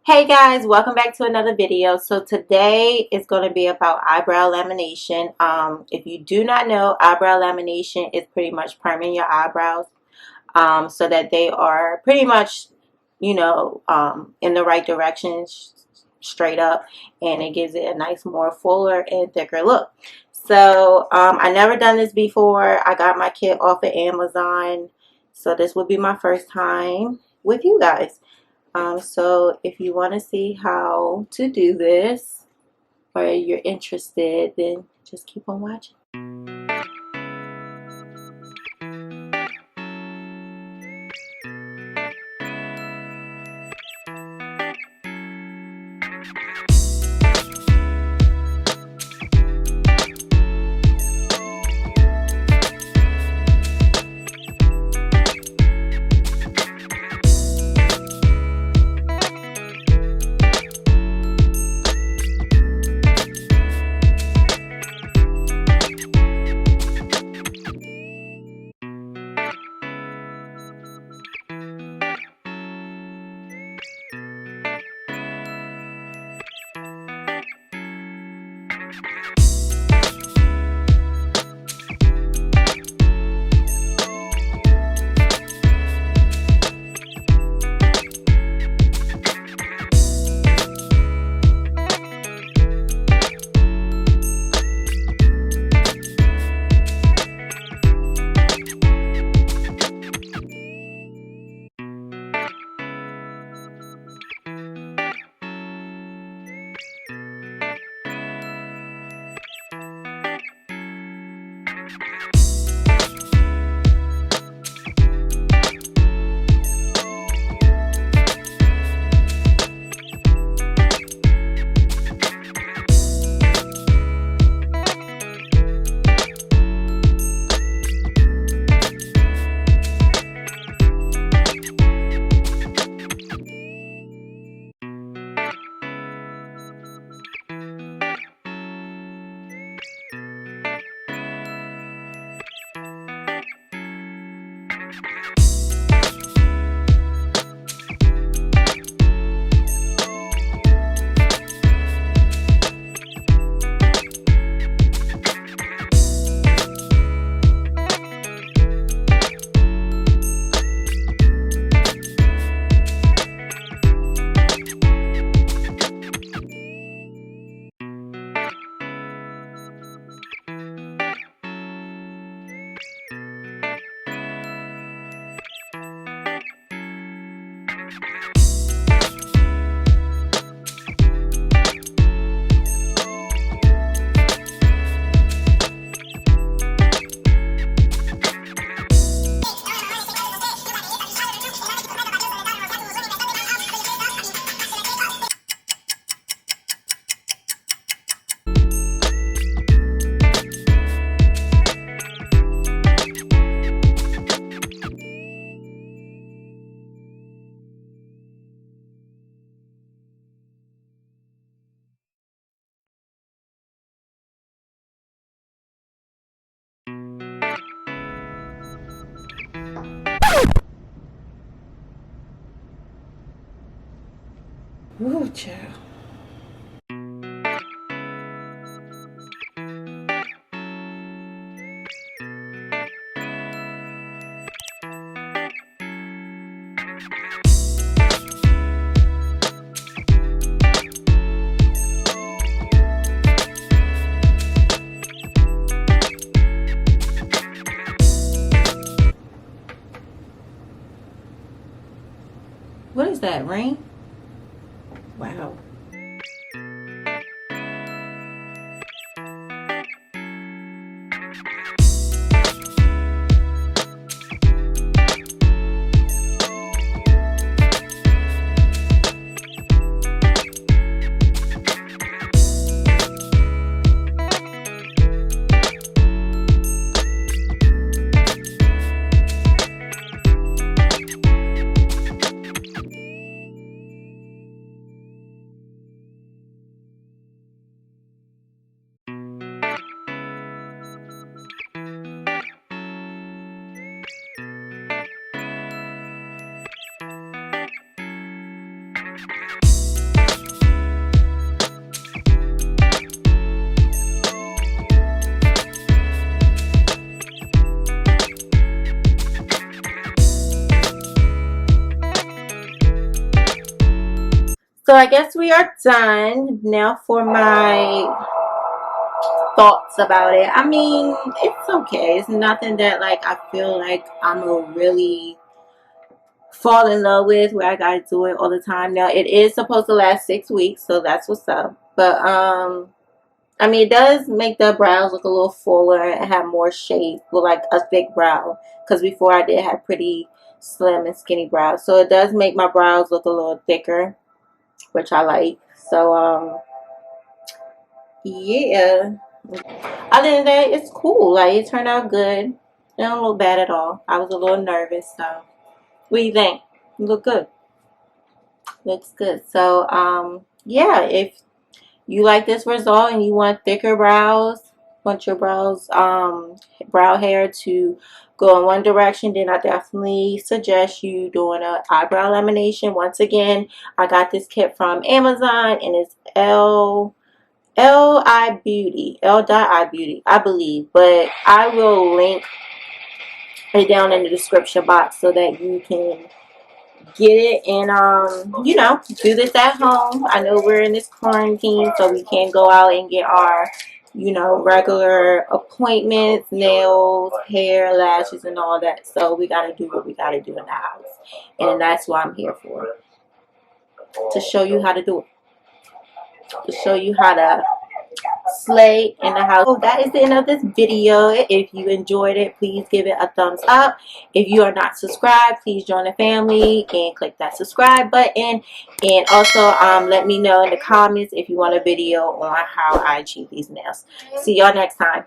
Hey guys, welcome back to another video. So today is going to be about eyebrow lamination. If you do not know, eyebrow lamination is pretty much priming your eyebrows so that they are pretty much, in the right direction, straight up, and it gives it a nice, more fuller and thicker look. So I never done this before. I got my kit off of Amazon, so this would be my first time with you guys. So if you want to see how to do this or you're interested, then just keep on watching. Ooh, child. What is that, rain? Wow. So I guess we are done. Now for my thoughts about it. I mean, it's okay. It's nothing that like I feel like I'm a really fall in love with where I gotta do it all the time. Now it is supposed to last 6 weeks, so that's what's up. But I mean, it does make the brows look a little fuller and have more shape, look like a thick brow. Because before I did have pretty slim and skinny brows, so it does make my brows look a little thicker, which I like. So yeah. Other than that, it's cool. Like, it turned out good. It don't look bad at all. I was a little nervous, so what do you think? You look good. Looks good. So yeah, if you like this result and you want thicker brows, want your brows brow hair to go in one direction, then I definitely suggest you doing an eyebrow lamination. Once again, I got this kit from Amazon, and it's L.I. Beauty, L.I. Beauty, I believe. But I will link it down in the description box so that you can get it and you know, do this at home. I know we're in this quarantine, so we can't go out and get our, you know, regular appointments, nails, hair, lashes, and all that. So we got to do what we got to do in the house, and that's what I'm here for, to show you how to do it, to show you how to slay in the house. So that is the end of this video. If you enjoyed it, please give it a thumbs up. If you are not subscribed, please join the family and click that subscribe button. And also let me know in the comments if you want a video on how I achieve these nails. See y'all next time.